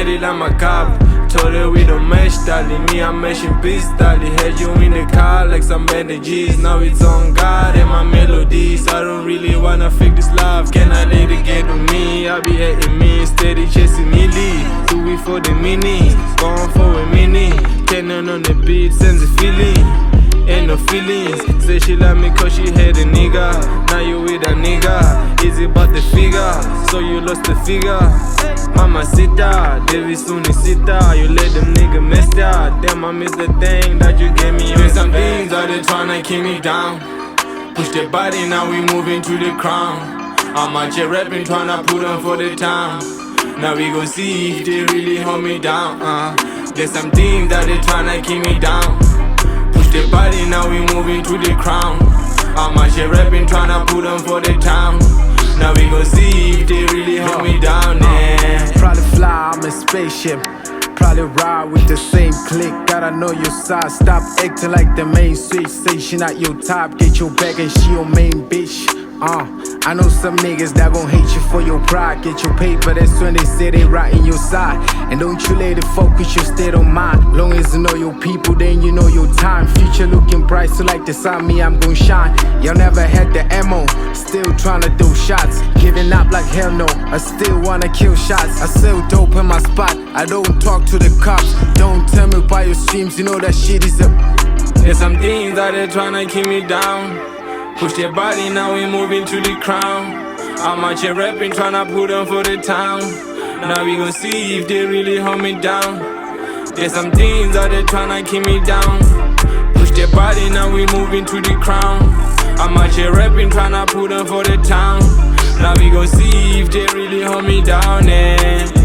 body like my cop. Told her we don't mesh, darling. Me, I'm meshing peace, darling. Had you in the car like some bandages. Now it's on God and my melodies. I don't really wanna fake this love. Can I let it get with me? I be hating me, steady chasing me lead. Do it for the mini, going for a mini. Turning on the beat, sends a feeling. Ain't no feelings. Say she like me cause she had a nigga. Now you with a nigga. Is it about the figure? So you lost the figure. Mama sita, David Suni sita. You let them nigga mess ya. Damn, I miss the thing that you gave me. There's some things that they tryna keep me down. Push the body, now we moving to the crown. I'm out here rapping, tryna put on for the town. Now we gon' see if they really hold me down. There's some things that they tryna keep me down. The body, now we moving to the crown. I'm out here rapping, tryna put on for the town. Now we gon' see if they really hold me down, yeah. Probably fly, I'm a spaceship. Probably ride with the same click. Gotta know your size. Stop acting like the main switch. Say she not your top, get your back and she your main bitch. I know some niggas that gon' hate you for your pride. Get your paper, that's when they say they right in your side. And don't you let it focus your state of mind. Long as you know your people, then you know your time. Future looking bright, so like the sun, me, I'm gon' shine. Y'all never had the ammo, still tryna throw shots. Giving up like hell no, I still wanna kill shots. I sell dope in my spot, I don't talk to the cops. Don't tell me by your streams, you know that shit is up. There's some things that they tryna keep me down. Push their body, now we moving to the crown. I'm out here rapping, tryna put on for the town. Now we gon' see if they really hold me down. There's some things that they tryna keep me down. Push their body, now we moving to the crown. I'm out here rapping, tryna put on for the town. Now we gon' see if they really hold me down, yeah.